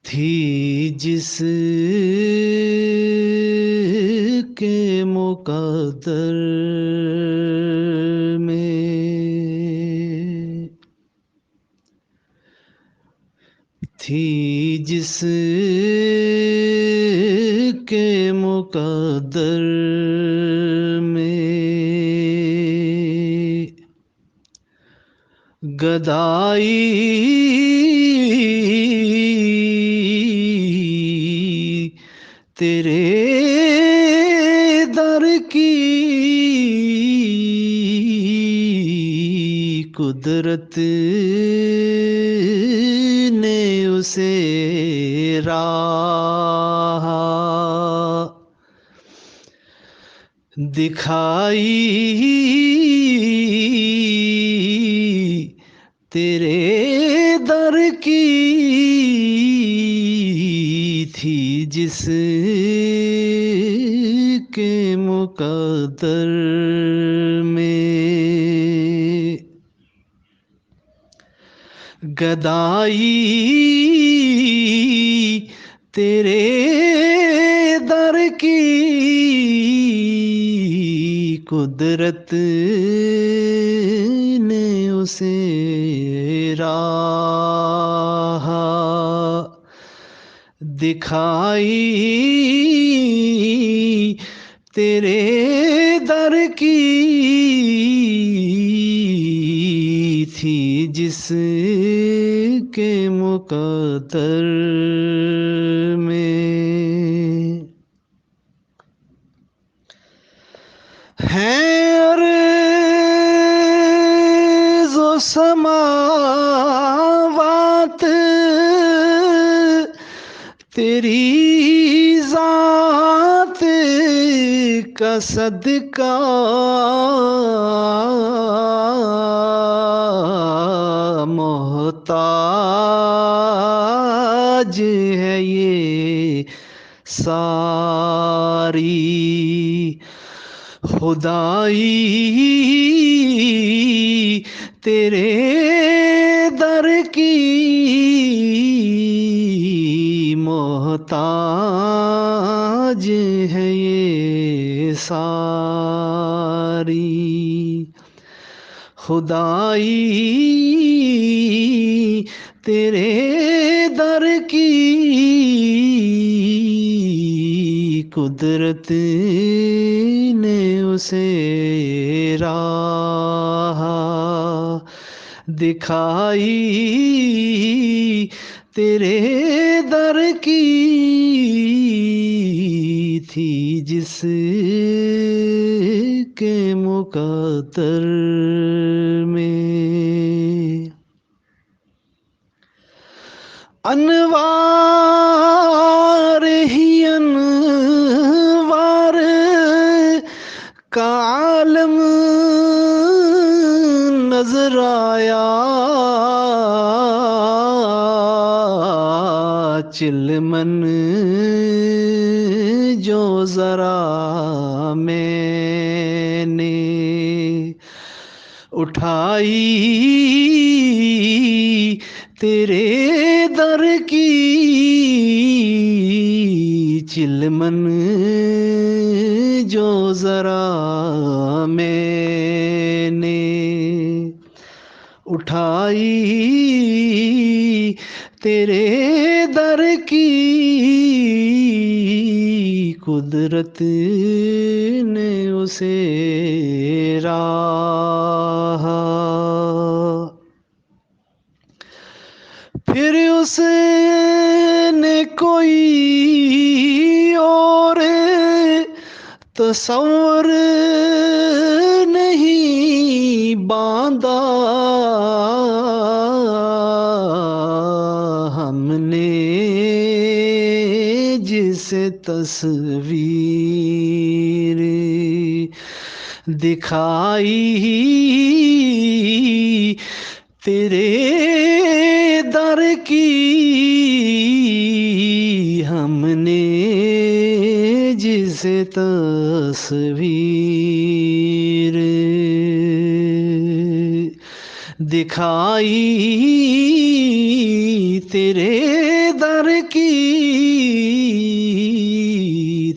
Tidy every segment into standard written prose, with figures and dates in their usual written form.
تھی جس کے مقدر میں، تھی جس کے مقدر میں، گدائی تیرے در کی قدرت نے اسے راہ دکھائی، تیرے در کی تھی جس کے مقدر میں، گدائی تیرے در کی قدرت نے اسے راہ دکھائی، تیرے در کی تھی جس کے مقدر میں، ہیں ارض و سماوات تیری ذات کا صدقہ، محتاج ہے یہ ساری خدائی، تیرے در کی محتاج ہے یہ ساری خدائی، تیرے در کی قدرت نے اسے راہ دکھائی، تیرے در کی تھی جس کے مقدر میں، انوار ہی انوار کا عالم نظر آیا، چلمن جو ذرا میں نے اٹھائی، تیرے در کی چلمن جو ذرا میں نے اٹھائی، تیرے در کی قدرت نے اسے راہ پھر اس نے کوئی اور تصور نہیں باندھا، ہم نے جسے تصویر دکھائی، تیرے در کی ہم نے جسے تصویر دکھائی، تیرے در کی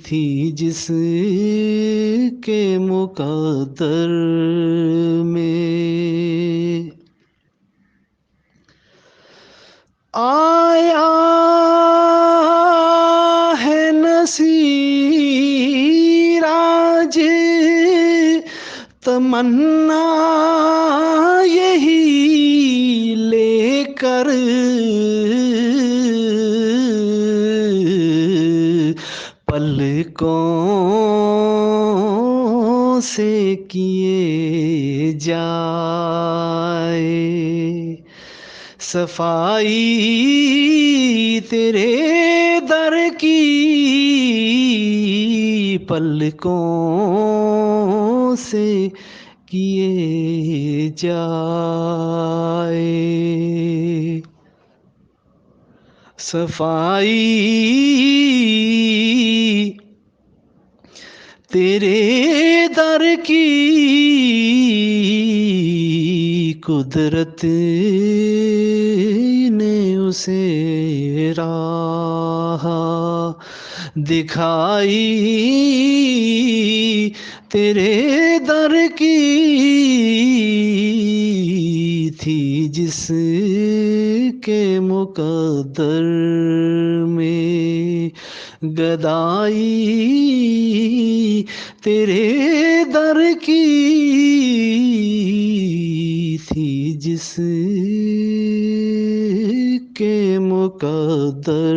تھی جس کے مقدر میں آیا ہے نصیر آج تمنا یہی لے کر پلکوں سے کیے جائے صفائی تیرے در کی پلکوں سے کیے جائے صفائی تیرے در کی قدرت نے اسے راہ دکھائی تیرے در کی تھی جس کے مقدر میں گدائی تیرے در کی تھی جس کے مقدر